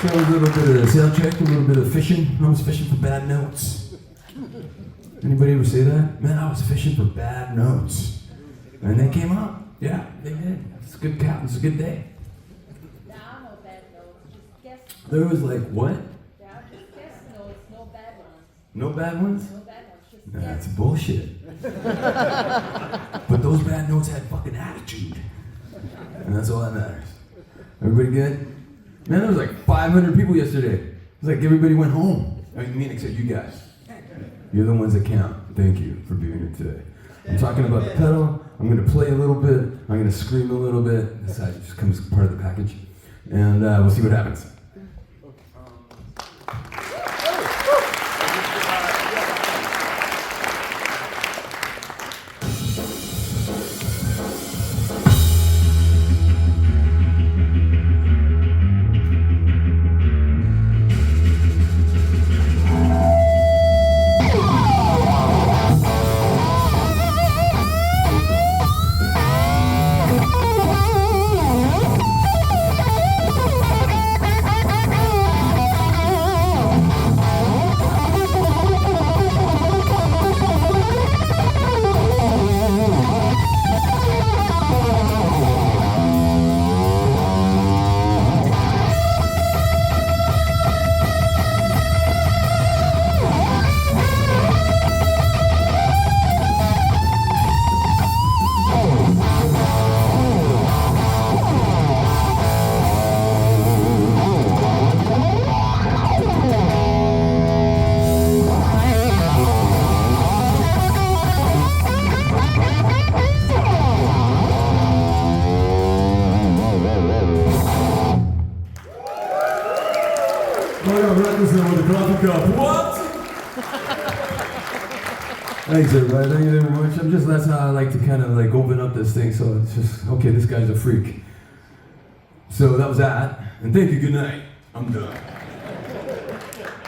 So a little bit of sound check, a little bit of fishing. I was fishing for bad notes. Anybody ever say that? Man, I was fishing for bad notes. And they came up. Yeah, they did. It's a good cat. It's a good day. There are no bad notes, just guess. There was like, what? There are just guess notes, no bad ones. No bad ones? No bad ones, just Nah, guess. that's bullshit. But those bad notes had fucking attitude. And that's all that matters. Everybody good? Man, there was like 500 people yesterday. It was like everybody went home. I mean, except you guys. You're the ones that count. Thank you for being here today. I'm talking about the pedal. I'm going to play a little bit. I'm going to scream a little bit. This just comes part of the package. And we'll see what happens. What? Thanks everybody, thank you very much. That's how I like to kind of like open up this thing, so it's just, okay, this guy's a freak. So that was that, and thank you, good night. I'm done.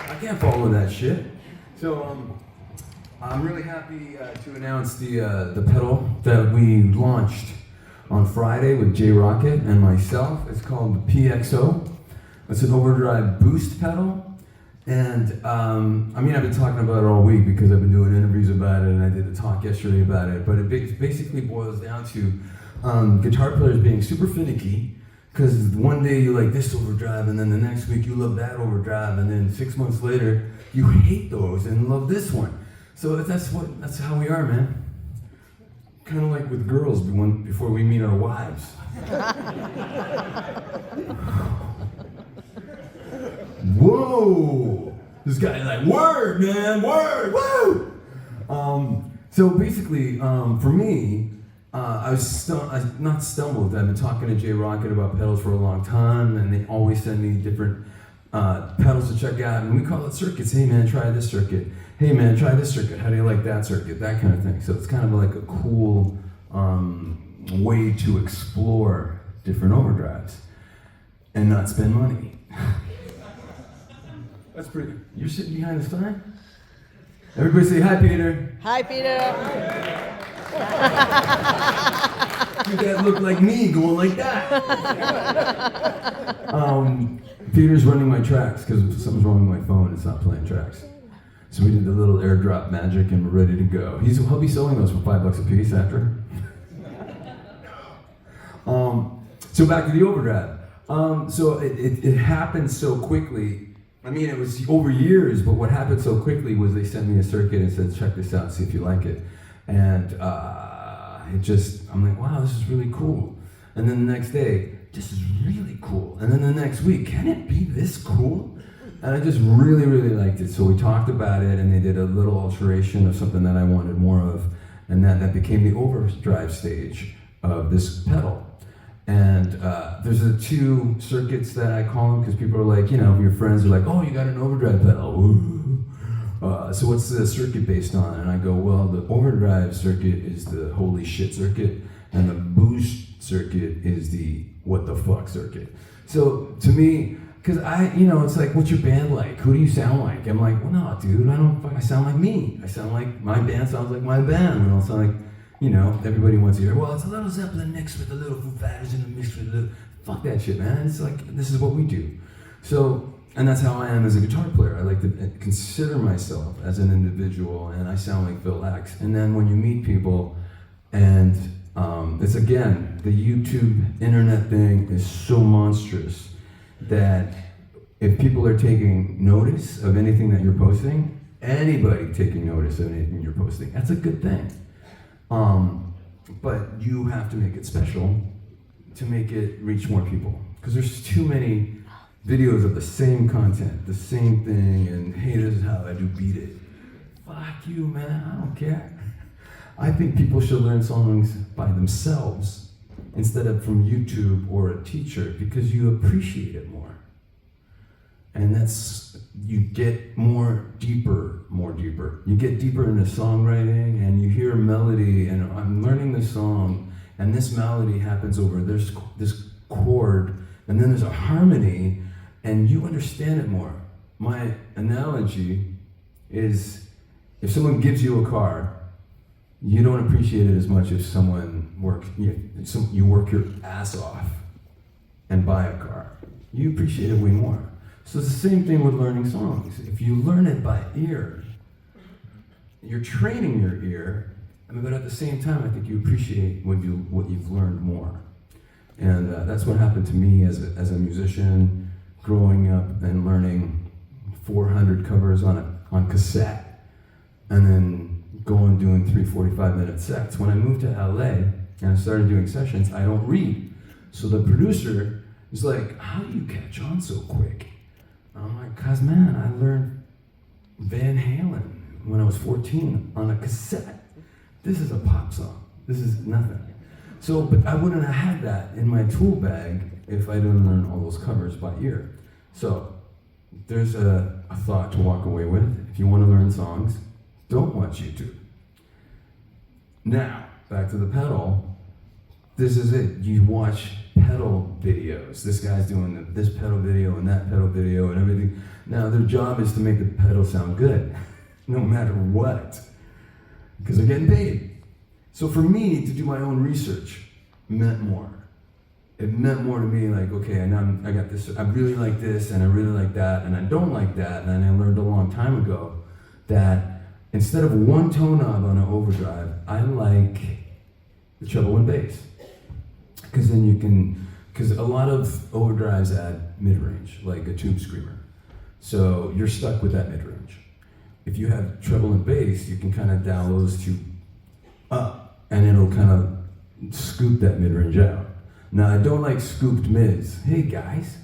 I can't follow that shit. So I'm really happy to announce the pedal that we launched on Friday with Jrockett and myself. It's called the PXO. It's an overdrive boost pedal. And I mean, I've been talking about it all week because I've been doing interviews about it, and I did a talk yesterday about it. But it basically boils down to guitar players being super finicky, because one day you like this overdrive, and then the next week you love that overdrive, and then 6 months later you hate those and love this one. So that's how we are, man. Kind of like with girls before we meet our wives. Whoa! This guy like, word, man, word, woo! So basically, for me, I not stumbled. I've been talking to Jrockett about pedals for a long time, and they always send me different pedals to check out, and we call it circuits. Hey man, try this circuit. Hey man, try this circuit. How do you like that circuit? That kind of thing. So it's kind of like a cool way to explore different overdrives and not spend money. That's pretty good. You're sitting behind the sign? Everybody say hi, Peter. Hi, Peter. You guys look like me going like that. Peter's running my tracks because something's wrong with my phone. It's not playing tracks. So we did the little airdrop magic and we're ready to go. He'll be selling those for $5 a piece after. So back to the overdrive. So it happened so quickly. I mean, it was over years, but what happened so quickly was they sent me a circuit and said, check this out, see if you like it. And I'm like, wow, this is really cool. And then the next day, this is really cool. And then the next week, can it be this cool? And I just really, really liked it. So we talked about it, and they did a little alteration of something that I wanted more of, and that became the overdrive stage of this pedal. And there's the two circuits that I call them, because people are like, your friends are like, oh, you got an overdrive pedal. Woo. So what's the circuit based on? And I go, well, the overdrive circuit is the holy shit circuit, and the boost circuit is the what the fuck circuit. So to me, because it's like, what's your band like? Who do you sound like? I'm like, well, no, dude, I sound like me. I sound like, my band sounds like my band. We don't sound like, everybody wants to hear, well, it's a little Zeppelin mixed with a little Foo Fighters in the mix with a little, fuck that shit, man. It's like, this is what we do. So And that's how I am as a guitar player. I like to consider myself as an individual, and I sound like Phil X. And then when you meet people, and it's again, the YouTube internet thing is so monstrous that if people are taking notice of anything that you're posting, anybody taking notice of anything you're posting, that's a good thing. But you have to make it special to make it reach more people. Because there's too many videos of the same content, the same thing, and hey, this is how I do beat it. Fuck you, man, I don't care. I think people should learn songs by themselves instead of from YouTube or a teacher, because you appreciate it more. And that's, you get deeper. You get deeper into songwriting, and you hear a melody, and I'm learning this song, and this melody happens over this chord, and then there's a harmony, and you understand it more. My analogy is, if someone gives you a car, you don't appreciate it as much if someone you work your ass off and buy a car. You appreciate it way more. So it's the same thing with learning songs. If you learn it by ear, you're training your ear, but at the same time, I think you appreciate what you've learned more. And that's what happened to me as a musician, growing up and learning 400 covers on cassette, and then going doing 3 45-minute sets. When I moved to LA and I started doing sessions, I don't read. So the producer was like, how do you catch on so quick? I'm like, cause man, I learned Van Halen when I was 14 on a cassette. This is a pop song. This is nothing. So, but I wouldn't have had that in my tool bag if I didn't learn all those covers by ear. So there's a thought to walk away with. If you want to learn songs, don't watch YouTube. Now, back to the pedal. This is it. You watch pedal videos. This guy's doing this pedal video and that pedal video and everything. Now, their job is to make the pedal sound good, no matter what, because they're getting paid. So for me, to do my own research meant more. It meant more to me, like, okay, now I got this, I really like this, and I really like that, and I don't like that, and I learned a long time ago that instead of one tone knob on an overdrive, I like the treble and bass. Because then you can, because a lot of overdrives add mid-range, like a tube screamer. So you're stuck with that mid-range. If you have treble and bass, you can kind of dial those two up, and it'll kind of scoop that mid-range out. Now, I don't like scooped mids. Hey, guys.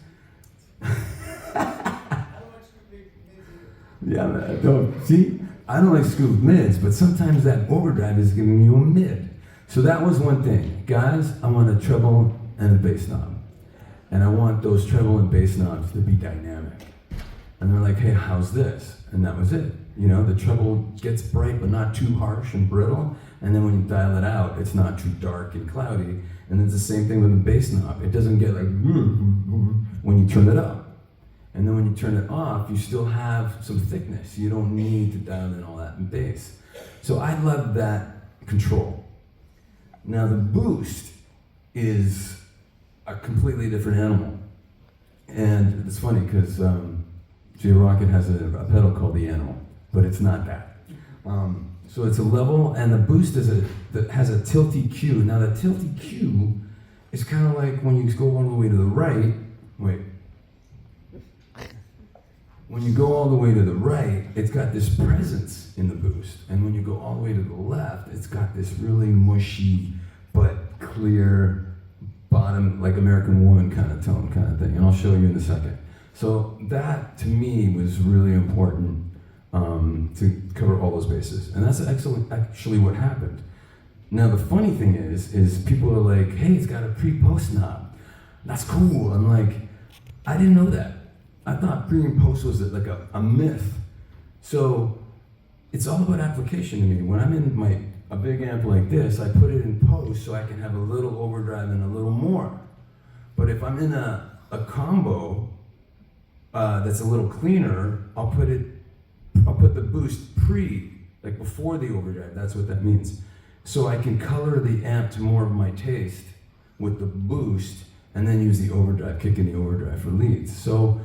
Yeah, man, I don't. See, I don't like scooped mids, but sometimes that overdrive is giving you a mid. So that was one thing. Guys, I want a treble and a bass knob. And I want those treble and bass knobs to be dynamic. And they're like, hey, how's this? And that was it. You know, the treble gets bright, but not too harsh and brittle. And then when you dial it out, it's not too dark and cloudy. And it's the same thing with the bass knob. It doesn't get like when you turn it up. And then when you turn it off, you still have some thickness. You don't need to dial in all that in bass. So I love that control. Now the boost is a completely different animal. And it's funny because Jrockett has a pedal called the Animal, but it's not that. So it's a level, and the boost has a tilty Q. Now the tilty Q is kind of like when you go all the way to the right. Wait. When you go all the way to the right, it's got this presence in the boost. And when you go all the way to the left, it's got this really mushy but clear bottom, like American Woman kind of tone kind of thing. And I'll show you in a second. So that, to me, was really important to cover all those bases. And that's actually what happened. Now, the funny thing is people are like, hey, it's got a pre-post knob. That's cool. I'm like, I didn't know that. I thought pre and post was like a myth. So it's all about application to me. When I'm in a big amp like this, I put it in post so I can have a little overdrive and a little more. But if I'm in a combo that's a little cleaner, I'll put the boost like before the overdrive. That's what that means. So I can color the amp to more of my taste with the boost, and then use the overdrive, kick in the overdrive for leads. So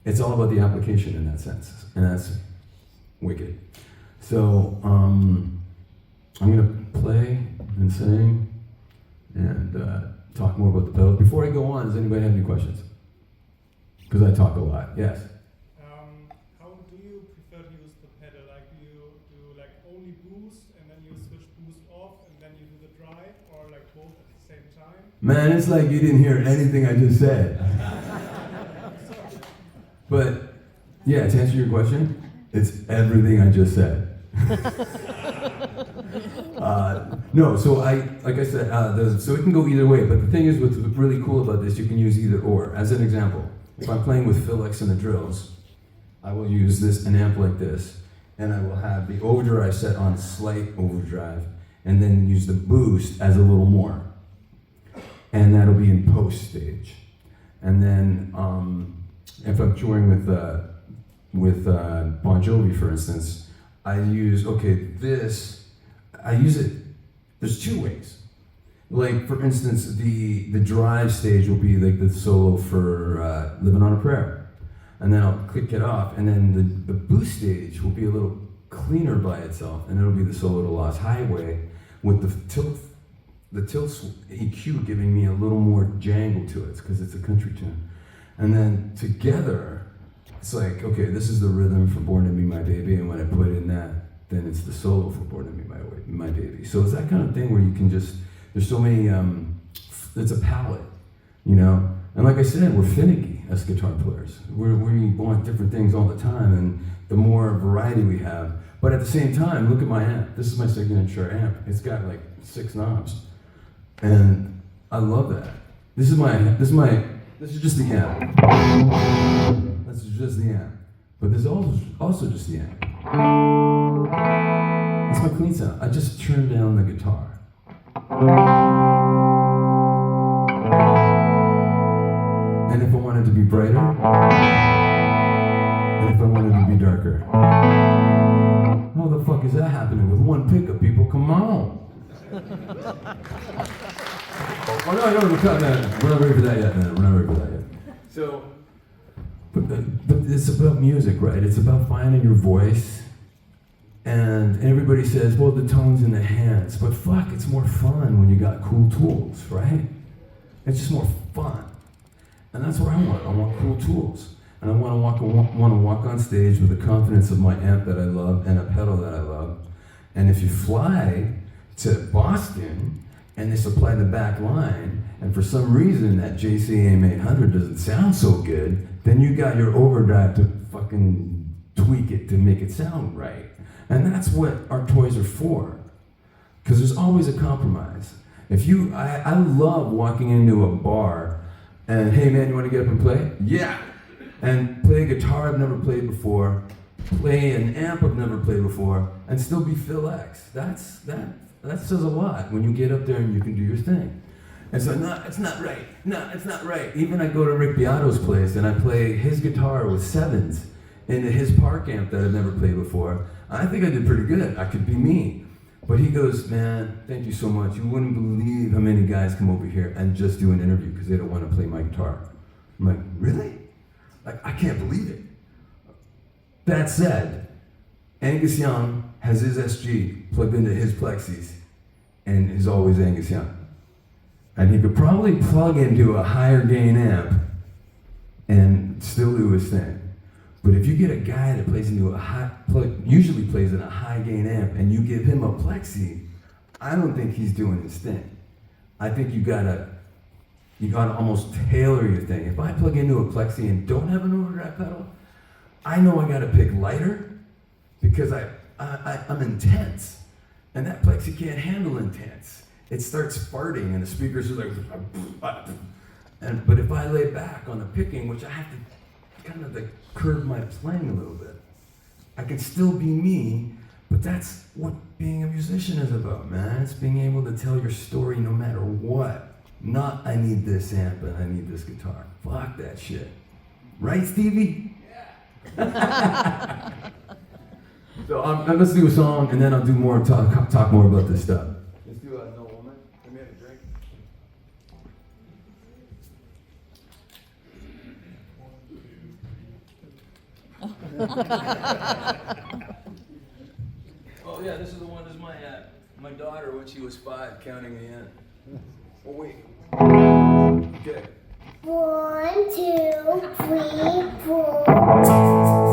it's all about the application in that sense, and that's wicked. So I'm gonna play and sing and talk more about the pedals. Before I go on, does anybody have any questions? Because I talk a lot. Yes. How do you prefer to use the pedal? Like, do you do like only boost and then you switch boost off and then you do the drive, or like both at the same time? Man, it's like you didn't hear anything I just said. But yeah, to answer your question, it's everything I just said. No, so like I said, so it can go either way. But the thing is, what's really cool about this, you can use either or. As an example, if I'm playing with Phil X and the drills, I will use an amp like this, and I will have the overdrive set on slight overdrive, and then use the boost as a little more, and that'll be in post stage. And then if I'm touring with Bon Jovi, for instance, I use it. There's two ways. Like, for instance, the drive stage will be like the solo for Living on a Prayer. And then I'll click it off, and then the boost stage will be a little cleaner by itself, and it'll be the solo to Lost Highway with the tilt EQ giving me a little more jangle to it, because it's a country tune. And then together, it's like, okay, this is the rhythm for Born to Be My Baby, and when I put in that, then it's the solo for Born to Be My Baby. So it's that kind of thing where you can just, there's so many, it's a palette, you know? And like I said, we're finicky as guitar players. We want different things all the time, and the more variety we have. But at the same time, look at my amp. This is my signature amp. It's got like 6 knobs. And I love that. This is just the amp. This is just the amp. But this is also just the amp. That's my clean sound. I just turned down the guitar. And if I wanted to be brighter, and if I wanted to be darker. How the fuck is that happening with one pickup, people? Come on. Oh no, we're not ready for that yet, man. We're not ready for that yet. So, but it's about music, right? It's about finding your voice. And everybody says, well, the tone's in the hands. But fuck, it's more fun when you got cool tools, right? It's just more fun. And that's what I want. I want cool tools. And I want to walk on stage with the confidence of my amp that I love and a pedal that I love. And if you fly to Boston and they supply the back line, and for some reason that JCM 800 doesn't sound so good, then you got your overdrive to fucking tweak it to make it sound right. And that's what our toys are for. Because there's always a compromise. I love walking into a bar and, hey man, you want to get up and play? Yeah. And play a guitar I've never played before, play an amp I've never played before, and still be Phil X. That says a lot when you get up there and you can do your thing. And so, no, it's not right. No, it's not right. Even I go to Rick Beato's place and I play his guitar with 7s into his Park amp that I've never played before. I think I did pretty good. I could be me. But he goes, man, thank you so much. You wouldn't believe how many guys come over here and just do an interview because they don't want to play my guitar. I'm like, really? Like, I can't believe it. That said, Angus Young has his SG plugged into his plexis and is always Angus Young. And he could probably plug into a higher gain amp and still do his thing. But if you get a guy that plays into usually plays in a high gain amp, and you give him a plexi, I don't think he's doing his thing. I think you gotta almost tailor your thing. If I plug into a plexi and don't have an overdrive pedal, I know I gotta pick lighter because I'm intense, and that plexi can't handle intense. It starts farting, and the speakers are like, but if I lay back on the picking, which I have to kind of like curve my playing a little bit, I can still be me, but that's what being a musician is about, man. It's being able to tell your story no matter what. Not, I need this amp and I need this guitar. Fuck that shit. Right, Stevie? Yeah. So let's do a song and then I'll do more, talk more about this stuff. Let's do No Woman. Let me have a drink. Oh yeah, this is the one. This is my daughter when she was 5, counting the end. Oh wait. Okay. 1, 2, 3, 4.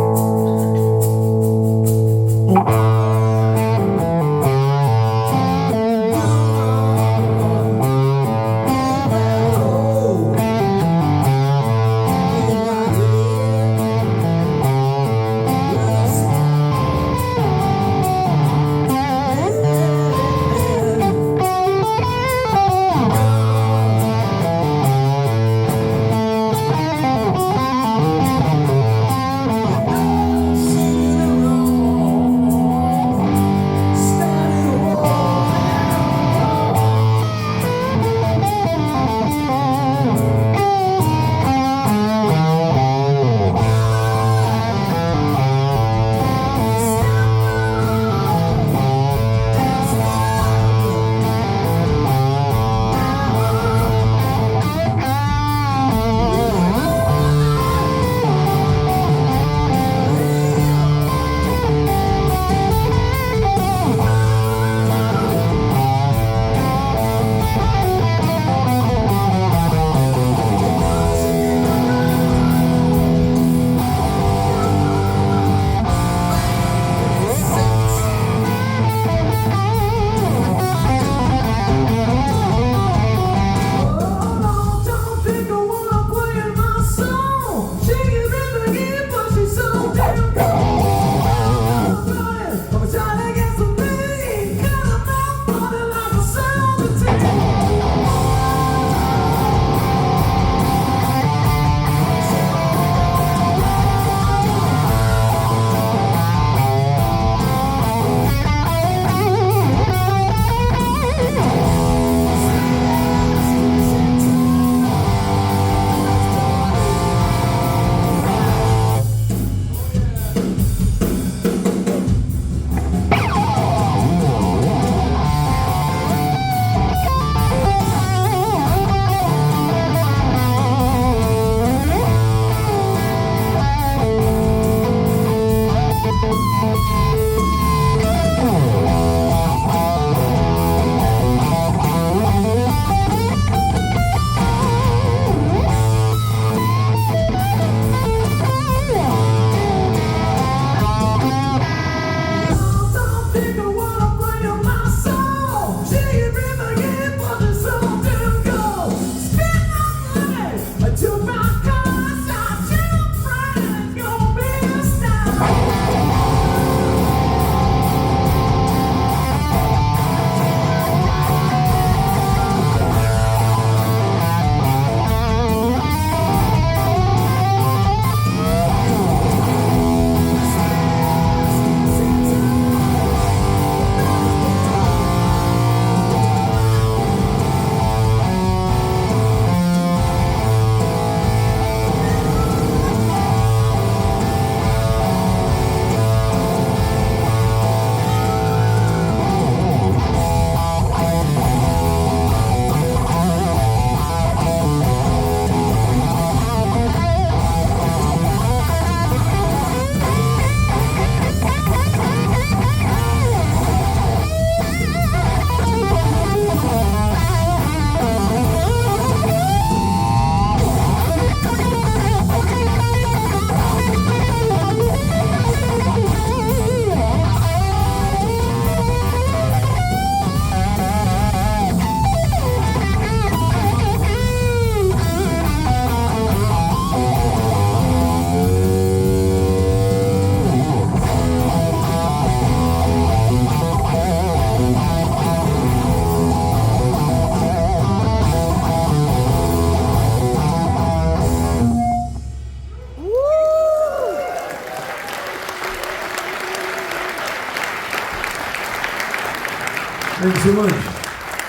Thank you so much.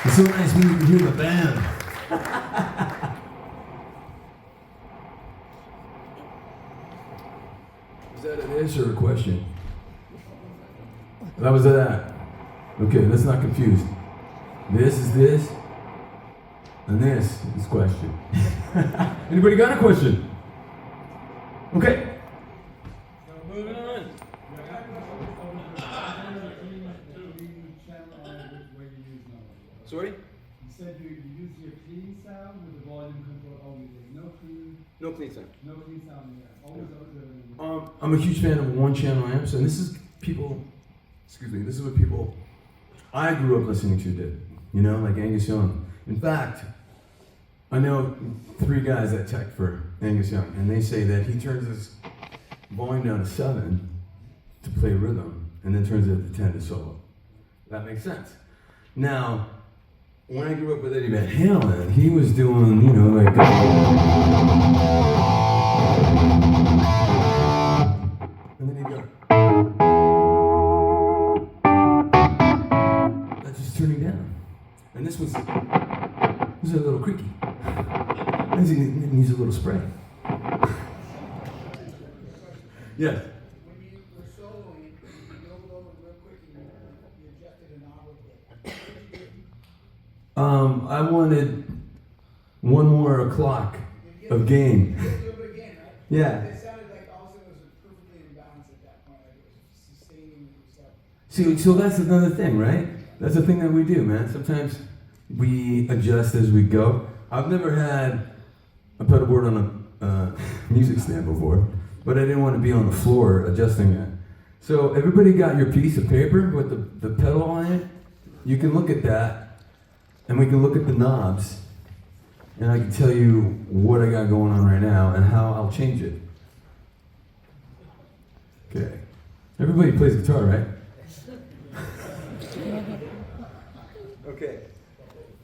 It's so nice when you can hear the band. Is that an this or a question? That was that. Okay, let's not confuse. This is this, and this is question. Anybody got a question? Okay. So clean sound. No clean sound, yeah. Always out I'm a huge fan of one-channel amps, and this is people. Excuse me. This is what people I grew up listening to did. You know, like Angus Young. In fact, I know 3 guys that tech for Angus Young, and they say that he turns his volume down to 7 to play rhythm, and then turns it to 10 to solo. That makes sense. Now, when I grew up with Eddie Van Halen, he was doing, you know, like. And then he'd go. That's just turning down. And this was a little creaky. And it needs a little spray. Yes. When you were soloing, you rolled over real quick and you adjusted a knob real quick. What did you do? I wanted one more o'clock of gain. You did a little bit again, right? Yeah. It sounded like all of a sudden it was perfectly in balance at that point, like it was sustaining itself. See, so that's another thing, right? That's the thing that we do, man. Sometimes we adjust as we go. I've never had a pedal board on a music stand before, but I didn't want to be on the floor adjusting it. So everybody got your piece of paper with the pedal on it. You can look at that, and we can look at the knobs, and I can tell you what I got going on right now and how I'll change it. Okay. Everybody plays guitar, right? Okay.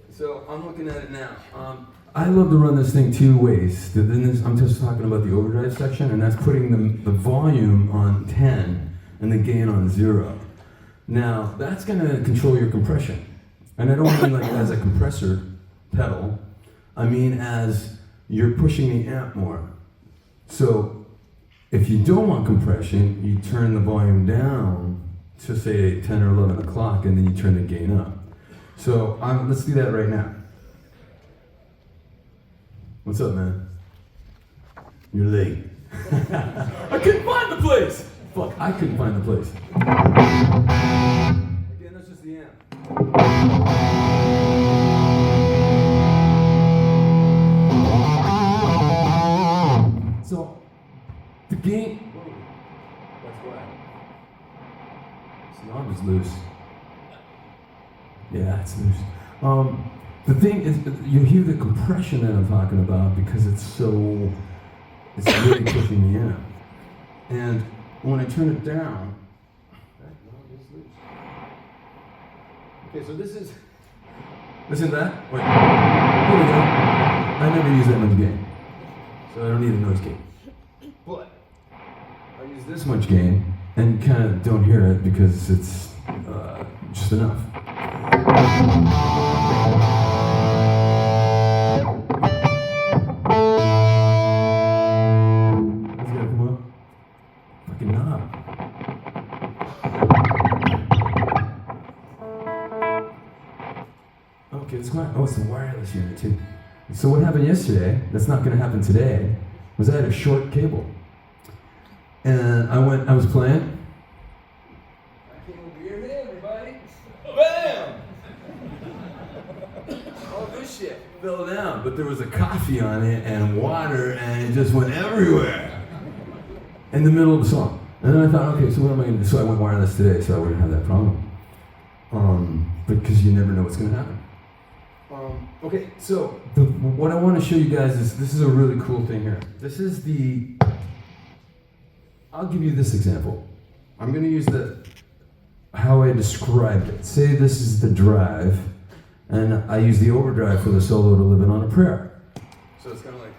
So I'm looking at it now. I love to run this thing 2 ways. I'm just talking about the overdrive section, and that's putting the volume on 10 and the gain on 0. Now, that's going to control your compression. And I don't mean like as a compressor pedal. I mean as you're pushing the amp more. So if you don't want compression, you turn the volume down to say 10 or 11 o'clock, and then you turn the gain up. So let's do that right now. What's up, man? You're late. I couldn't find the place! Fuck, I couldn't find the place. Again, that's just the amp. So, the gain. Whoa, that's why. This knob is loose. Yeah, it's loose. The thing is, you hear the compression that I'm talking about because it's really pushing the amp. And when I turn it down, that knob is loose. Okay, so listen to that. Wait, here we go. I never use that much gain, so I don't need a noise gate. But I use this much gain and kind of don't hear it because it's just enough. Okay, it's quiet. Oh, it's the wireless unit too. So what happened yesterday, that's not going to happen today, was I had a short cable. And I was playing. I came over here, hey everybody. Bam! All this shit fell down, but there was a coffee on it and water and it just went everywhere. In the middle of the song. And then I thought, okay, so what am I going to do? So I went wireless today so I wouldn't have that problem. Because you never know what's going to happen. Okay, so what I want to show you guys is, this is a really cool thing here. This is I'll give you this example. I'm going to use how I described it. Say this is the drive, and I use the overdrive for the solo to Living on a Prayer. So it's kind of like.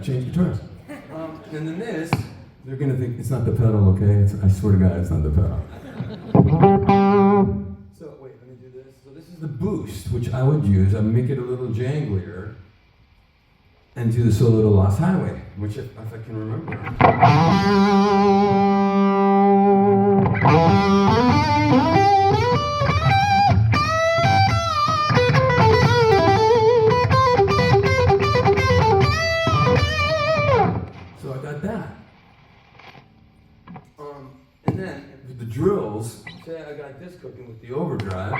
Change guitars. And then this, they're gonna think it's not the pedal, okay? I swear to God, it's not the pedal. So wait, let me do this. So this is the boost, which I would use. I make it a little janglier, and do the solo to Lost Highway, which if I can remember. And then with the drills, say I got this cooking with the overdrive.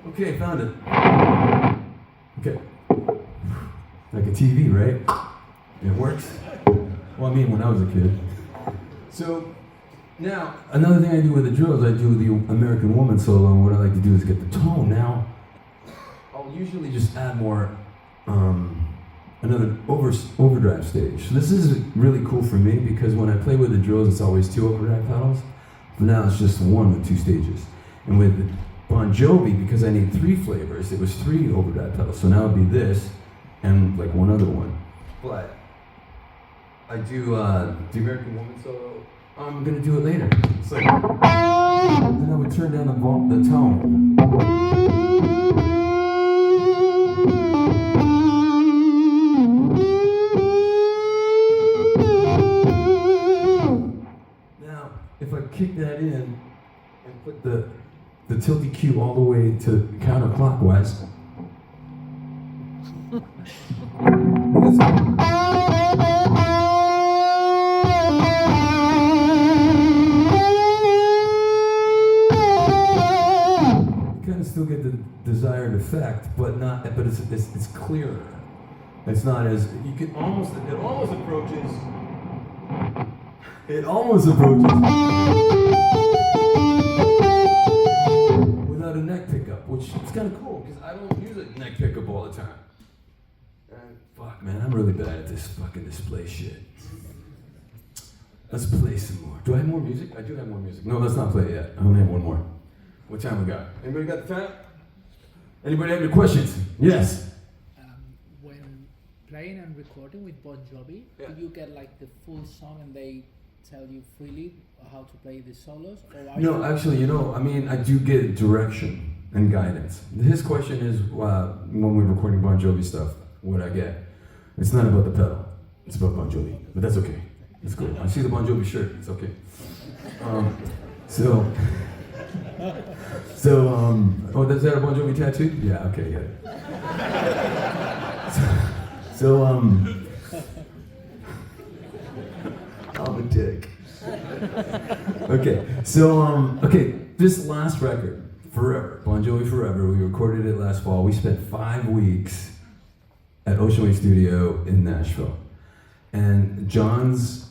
Okay, found it. Okay. Like a TV, right? It works. Well, I mean, when I was a kid. So, now, another thing I do with the drills, I do the American Woman solo, and what I like to do is get the tone. Now, I'll usually just add more, another overdrive stage. So this is really cool for me, because when I play with the drills, it's always 2 overdrive pedals. But now it's just 1 with 2 stages. And with Bon Jovi, because I need 3 flavors, it was 3 overdrive pedals. So now it'd be this, and like 1 other one. But I do the American Woman solo. I'm gonna do it later. It's like, then I would turn down the tone. Now, if I kick that in and put the tilty Q all the way to counterclockwise. Still get the desired effect, but it's clearer. It's not as you can almost approaches without a neck pickup, which is kind of cool because I don't use a neck pickup all the time. And fuck, man, I'm really bad at this fucking display shit. Let's play some more. Do I have more music? I do have more music. No, let's not play it yet. I only have 1 more. What time we got? Anybody got the time? Anybody have any questions? Yes. When playing and recording with Bon Jovi, Yeah. do you get like the full song and they tell you freely how to play the solos? Or are No, you actually, I do get direction and guidance. His question is when we're recording Bon Jovi stuff, what I get. It's not about the pedal. It's about Bon Jovi. But that's okay. It's cool. I see the Bon Jovi shirt. It's okay. Is that a Bon Jovi tattoo? Yeah, okay, yeah. I'm a dick. Okay, this last record, Forever, Bon Jovi Forever, we recorded it last fall. We spent 5 weeks at Ocean Way Studio in Nashville. And John's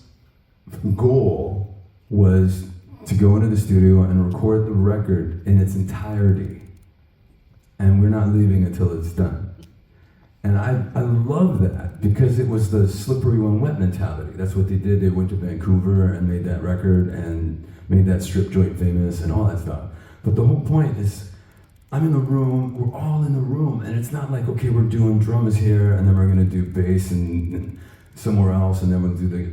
goal was to go into the studio and record the record in its entirety. And we're not leaving until it's done. And I love that because it was the slippery when wet mentality. That's what they did. They went to Vancouver and made that record and made that strip joint famous and all that stuff. But the whole point is, I'm in the room, we're all in the room, and it's not like, okay, we're doing drums here and then we're gonna do bass and somewhere else, and then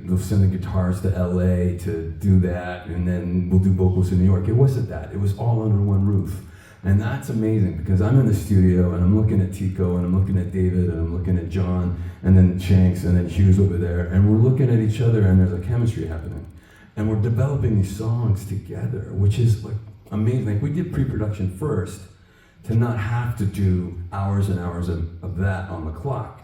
we'll send the guitars to LA to do that, and then we'll do vocals in New York. It wasn't that. It was all under one roof. And that's amazing because I'm in the studio and I'm looking at Tico and I'm looking at David and I'm looking at John and then Shanks and then Hughes over there, and we're looking at each other and there's a chemistry happening. And we're developing these songs together, which is like amazing. Like we did pre-production first to not have to do hours and hours of that on the clock.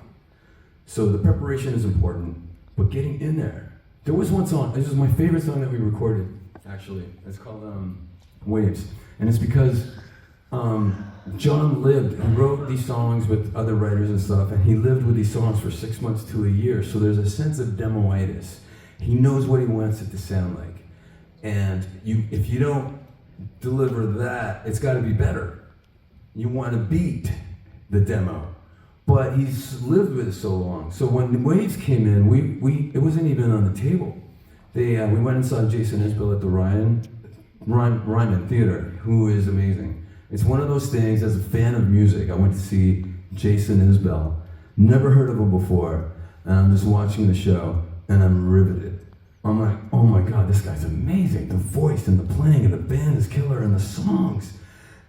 So the preparation is important, but getting in there. There was one song, this is my favorite song that we recorded, actually. It's called Waves. And it's because John he wrote these songs with other writers and stuff, and he lived with these songs for 6 months to a year. So there's a sense of demoitis. He knows what he wants it to sound like. And if you don't deliver that, it's gotta be better. You wanna beat the demo. But he's lived with it so long. So when the Waves came in, it wasn't even on the table. We went and saw Jason Isbell at the Ryman Theater, who is amazing. It's one of those things, as a fan of music, I went to see Jason Isbell. Never heard of him before, and I'm just watching the show, and I'm riveted. I'm like, oh my God, this guy's amazing. The voice and the playing and the band is killer and the songs.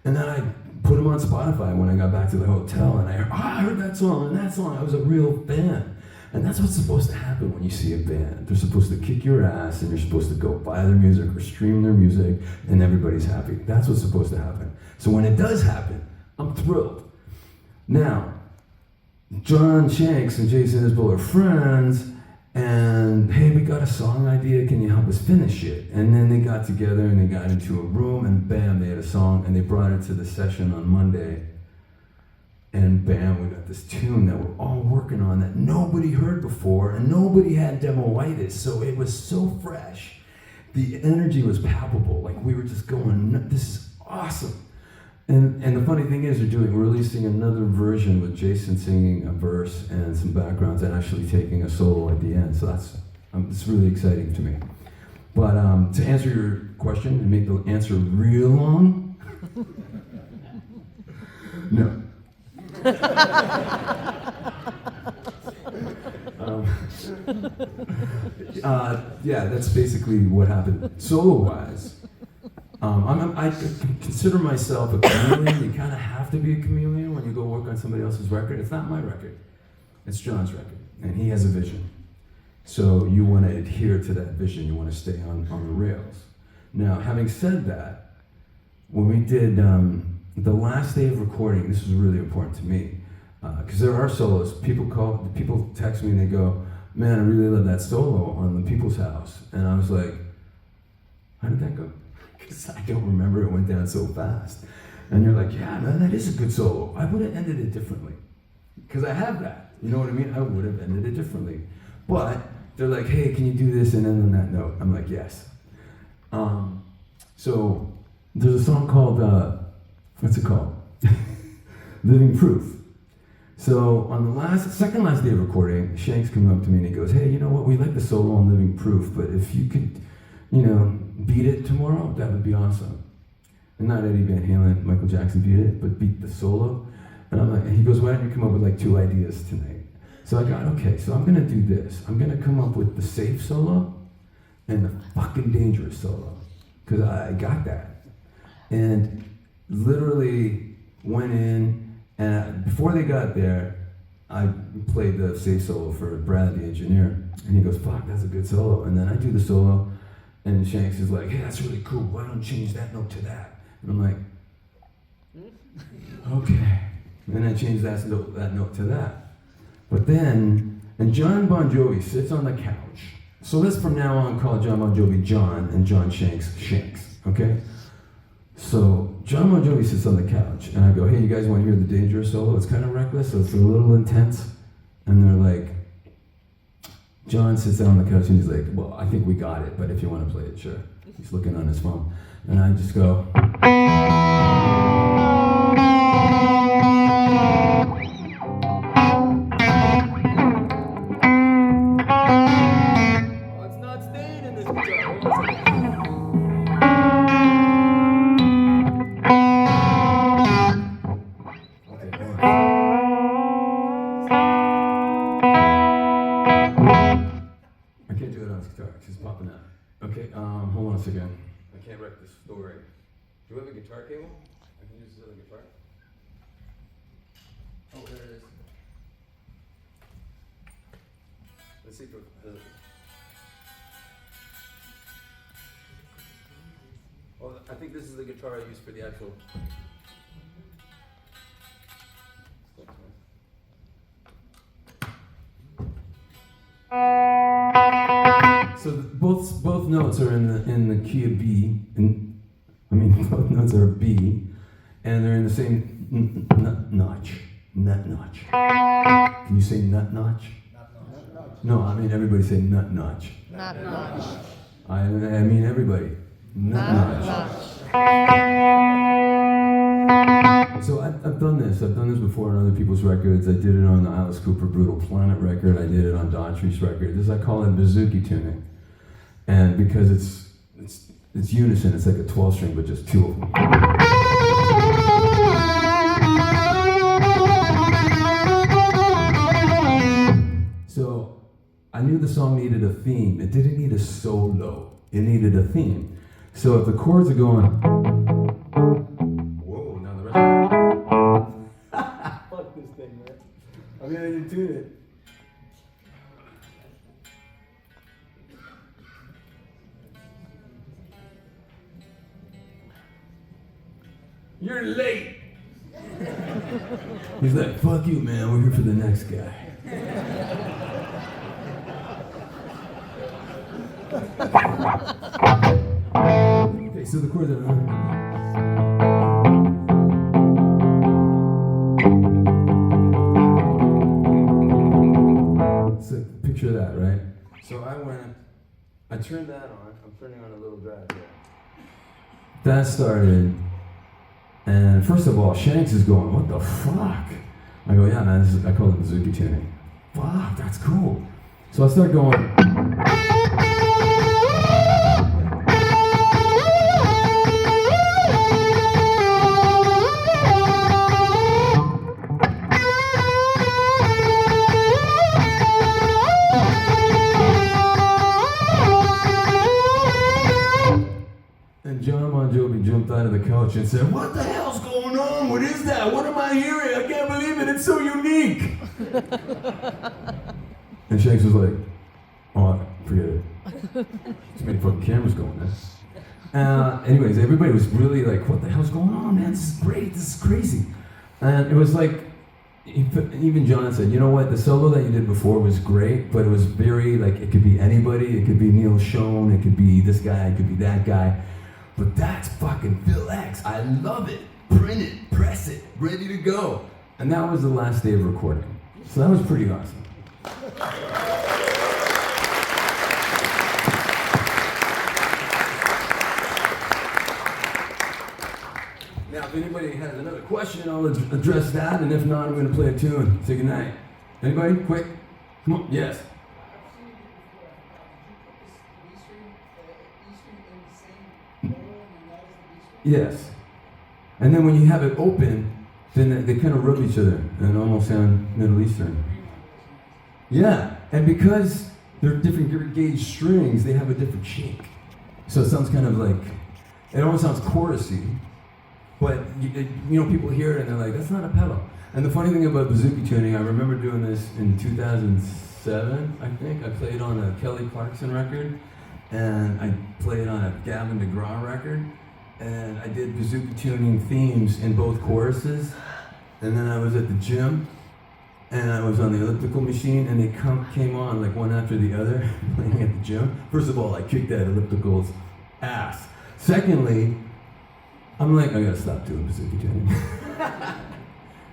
And then I put him on Spotify when I got back to the hotel, and I heard that song and that song. I was a real fan. And that's what's supposed to happen when you see a band. They're supposed to kick your ass, and you're supposed to go buy their music or stream their music, and everybody's happy. That's what's supposed to happen. So when it does happen, I'm thrilled. Now, John Shanks and Jason Isbell are friends, and hey, we got a song idea, can you help us finish it? And then they got together and they got into a room, and bam, they had a song, and they brought it to the session on Monday. And bam, we got this tune that we're all working on that nobody heard before, and nobody had demo-itis, so it was so fresh. The energy was palpable, like we were just going, this is awesome. And the funny thing is, we're releasing another version with Jason singing a verse and some backgrounds and actually taking a solo at the end, so it's really exciting to me. But to answer your question and make the answer real long, no. Yeah, that's basically what happened. Solo-wise, I consider myself a chameleon. You kind of have to be a chameleon when you go work on somebody else's record. It's not my record. It's John's record, and he has a vision. So you want to adhere to that vision. You want to stay on the rails. Now, having said that, when we did the last day of recording, this was really important to me, because there are solos. People text me and they go, "Man, I really love that solo on the People's House," and I was like, "How did that go?" Because I don't remember, it went down so fast. And you're like, "Yeah, man, that is a good solo. I would have ended it differently," because I have that. You know what I mean? I would have ended it differently, but they're like, "Hey, can you do this and end on that note?" I'm like, "Yes." So there's a song called, what's it called? Living Proof. So on the second last day of recording, Shanks came up to me and he goes, "Hey, you know what? We like the solo on Living Proof, but if you could, beat it tomorrow, that would be awesome." And not Eddie Van Halen, Michael Jackson beat it, but beat the solo. And I'm like, and he goes, "Why don't you come up with like 2 ideas tonight?" So I got, okay, so I'm gonna do this. I'm gonna come up with the safe solo and the fucking dangerous solo, because I got that. And literally went in, and before they got there, I played the safe solo for Brad, the engineer, and he goes, "Fuck, that's a good solo." And then I do the solo, and Shanks is like, "Hey, that's really cool. Why don't you change that note to that?" And I'm like, "Okay." And I changed that note to that. But then, and John Bon Jovi sits on the couch. So let's from now on call John Bon Jovi John and John Shanks Shanks, okay? So John Bon Jovi sits on the couch, and I go, "Hey, you guys want to hear the dangerous solo? It's kind of reckless, so it's a little intense." And they're like, John sits down on the couch and he's like, "Well, I think we got it, but if you want to play it, sure." He's looking on his phone. And I just go, "Oh, it's not staying in this guitar." I can't do it on this guitar, it's just popping out. Okay, hold on a second. I can't wreck this story. Do you have a guitar cable? I can use this other guitar. Oh, there it is. Let's see if well, I think this is the guitar I use for the actual. So both notes are in the key of B, both notes are B, and they're in the same notch. Nut notch. Can you say nut notch? No, everybody say nut notch. Not much. I mean everybody. Nut notch. So I've done this. I've done this before on other people's records. I did it on the Alice Cooper Brutal Planet record. I did it on Daughtry's record. I call it bouzouki tuning. And because it's unison, it's like a 12-string, but just 2 of them. So I knew the song needed a theme. It didn't need a solo. It needed a theme. So if the chords are going, whoa, now the rest. Fuck this thing, man. I'm gonna tune it. You're late. He's like, fuck you, man. We're here for the next guy. Okay, so the chords are. So picture that, right? So I turned that on. I'm turning on a little drive here. That started, and first of all, Shanks is going, what the fuck? I go, yeah, man, I call it Bazooki tuning. Fuck, that's cool. So I start going. Jovi jumped out of the couch and said, what the hell's going on? What is that? What am I hearing? I can't believe it. It's so unique. And Shanks was like, oh, forget it. Too many fucking cameras going there. Anyways, everybody was really like, what the hell's going on, man? This is great. This is crazy. And it was like, even John said, you know what? The solo that you did before was great, but it was very, like, it could be anybody. It could be Neil Schon. It could be this guy. It could be that guy. But that's fucking Phil X. I love it. Print it, press it, ready to go. And that was the last day of recording. So that was pretty awesome. Now, if anybody has another question, I'll address that. And if not, I'm going to play a tune. Say goodnight. Anybody? Quick. Come on. Yes. Yes. And then when you have it open, then they kind of rub each other and almost sound Middle Eastern. Yeah, and because they're different gauge strings, they have a different shake. So it sounds kind of like, it almost sounds chorusy, but you know, people hear it and they're like, that's not a pedal. And the funny thing about Bazooki tuning, I remember doing this in 2007, I think. I played on a Kelly Clarkson record, and I played on a Gavin DeGraw record. And I did Bazooki tuning themes in both choruses. And then I was at the gym, and I was on the elliptical machine, and they came on like one after the other, playing at the gym. First of all, I kicked that elliptical's ass. Secondly, I'm like, I gotta stop doing Bazooki tuning.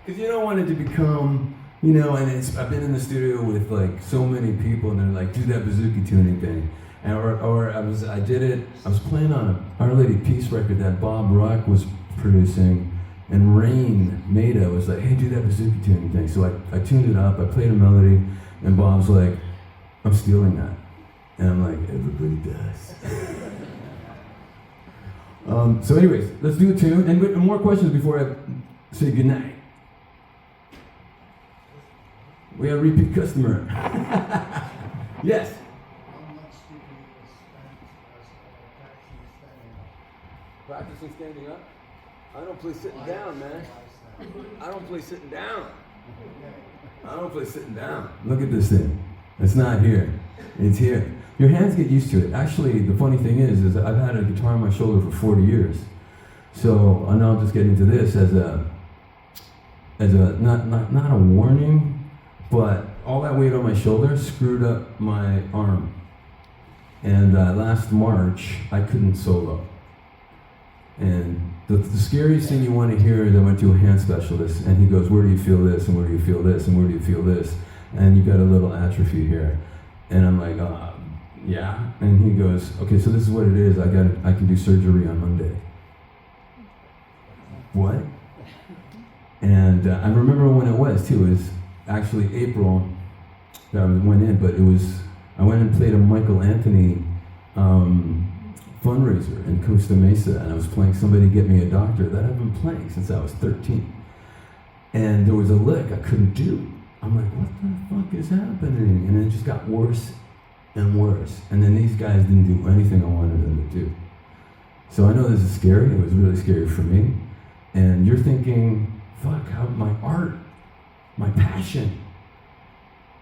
Because you don't want it to become, you know, and I've been in the studio with like so many people, and they're like, do that Bazooki tuning thing. And I was playing on a Our Lady Peace record that Bob Rock was producing, and Rain Maida was like, hey, do that Bazooki tuning thing. So I tuned it up, I played a melody, and Bob's like, I'm stealing that. And I'm like, everybody does. So anyways, let's do a tune, and more questions before I say goodnight. We got a repeat customer. Yes. Practicing standing up? I don't play sitting down, man. I don't play sitting down. I don't play sitting down. Look at this thing. It's not here. It's here. Your hands get used to it. Actually, the funny thing is I've had a guitar on my shoulder for 40 years. So I know I'll just get into this as a not a warning, but all that weight on my shoulder screwed up my arm. And last March, I couldn't solo. And the scariest thing you want to hear is I went to a hand specialist, and he goes, where do you feel this, and where do you feel this, and where do you feel this? And you got a little atrophy here. And I'm like, yeah. And he goes, okay, so this is what it is. I can do surgery on Monday. What? And I remember when it was too. It was actually April that I went in, but I went and played a Michael Anthony fundraiser in Costa Mesa, and I was playing Somebody Get Me a Doctor that I've been playing since I was 13. And there was a lick I couldn't do. I'm like, what the fuck is happening? And it just got worse and worse. And then these guys didn't do anything I wanted them to do. So I know this is scary. It was really scary for me. And you're thinking, fuck, how my art, my passion.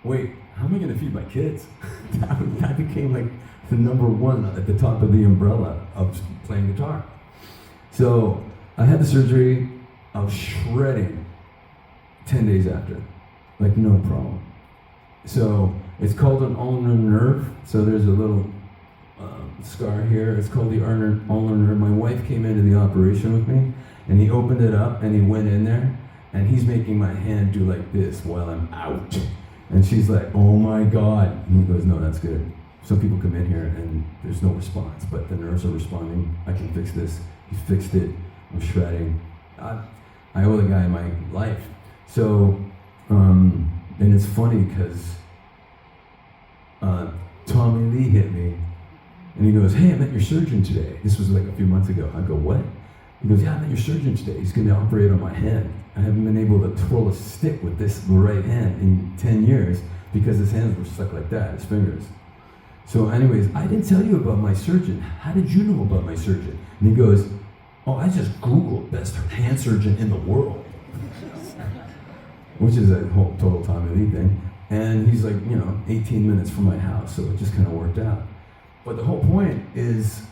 Wait, how am I going to feed my kids? That became like the number one at the top of the umbrella of playing guitar. So I had the surgery. I was shredding 10 days after, like no problem. So it's called an ulnar nerve. So there's a little scar here. It's called the ulnar nerve. My wife came into the operation with me, and he opened it up, and he went in there, and he's making my hand do like this while I'm out. And she's like, "Oh my God!" And he goes, "No, that's good." Some people come in here and there's no response, but the nerves are responding. I can fix this. He fixed it. I'm shredding. I owe the guy my life. So, and it's funny because Tommy Lee hit me, and he goes, "Hey, I met your surgeon today." This was like a few months ago. I go, "What?" He goes, "Yeah, I met your surgeon today. He's going to operate on my hand. I haven't been able to twirl a stick with this right hand in 10 years because his hands were stuck like that, his fingers." So anyways, "I didn't tell you about my surgeon. How did you know about my surgeon?" And he goes, "Oh, I just Googled best hand surgeon in the world." Which is a whole total Tommy Lee thing. And he's like, 18 minutes from my house, so it just kind of worked out. But the whole point is,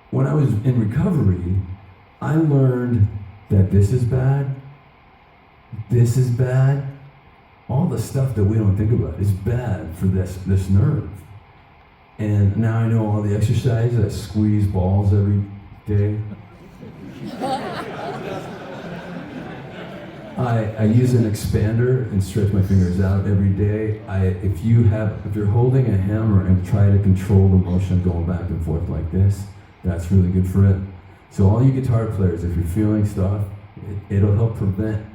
when I was in recovery, I learned that this is bad, all the stuff that we don't think about is bad for this nerve. And now I know all the exercises. I squeeze balls every day. I use an expander and stretch my fingers out every day. If you're holding a hammer and try to control the motion going back and forth like this, that's really good for it. So all you guitar players, if you're feeling stuff, it'll help prevent.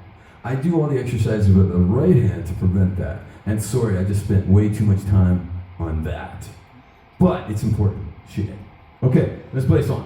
I do all the exercises with the right hand to prevent that. And sorry, I just spent way too much time on that. But it's important. Shit. Okay, let's play a song.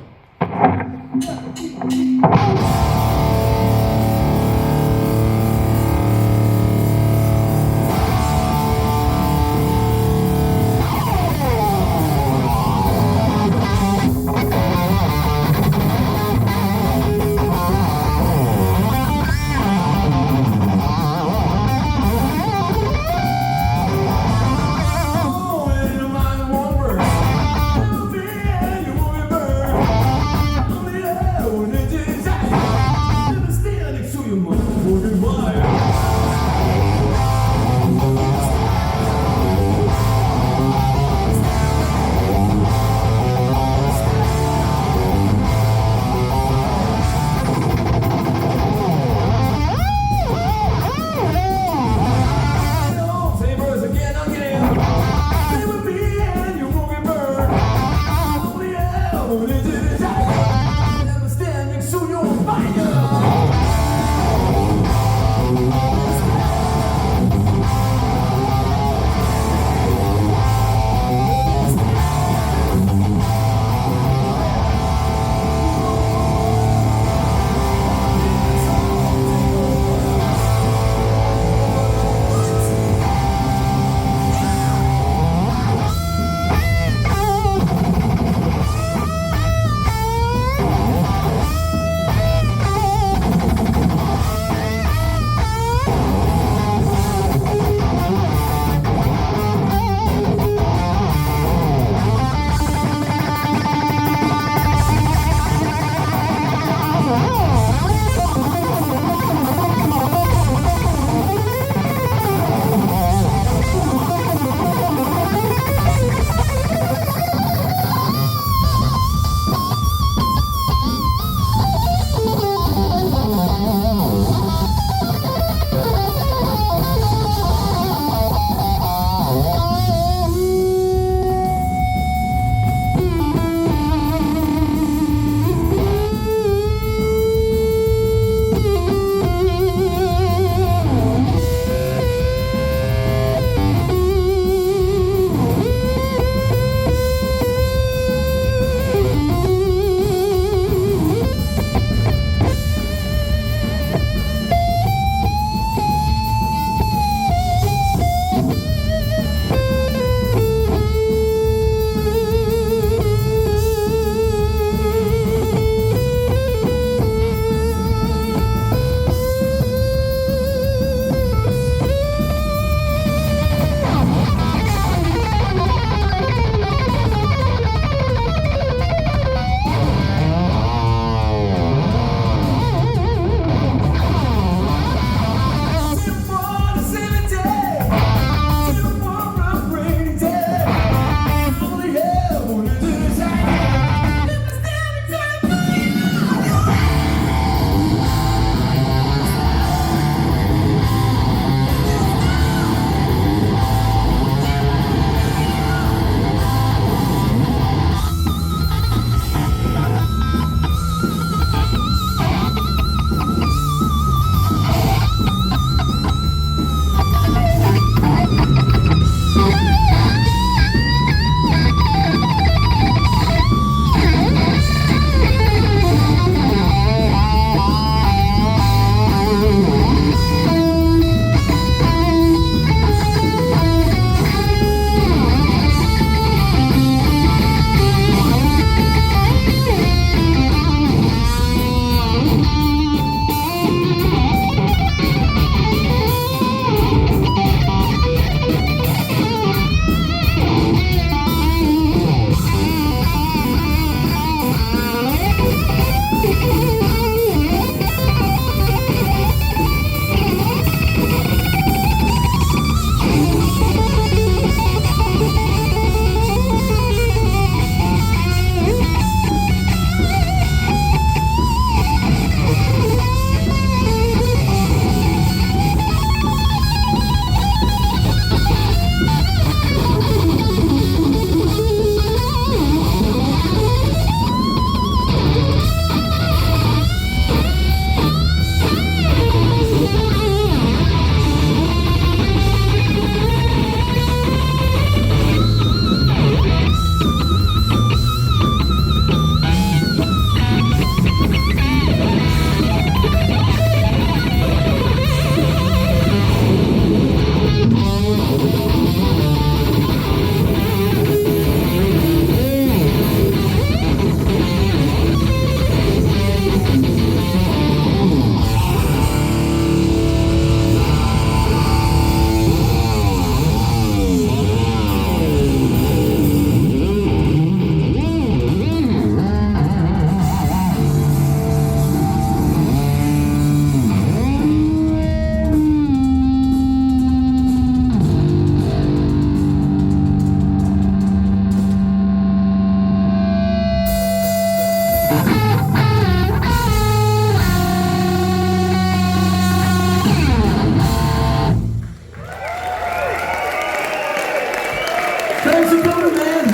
Thanks for coming, man.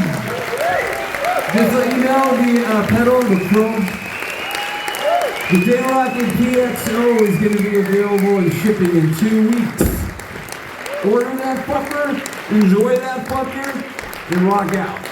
Just let you know, the pedal, the chrome, the Jrockett PXO is going to be available and shipping in 2 weeks. Order that fucker, enjoy that fucker, and rock out.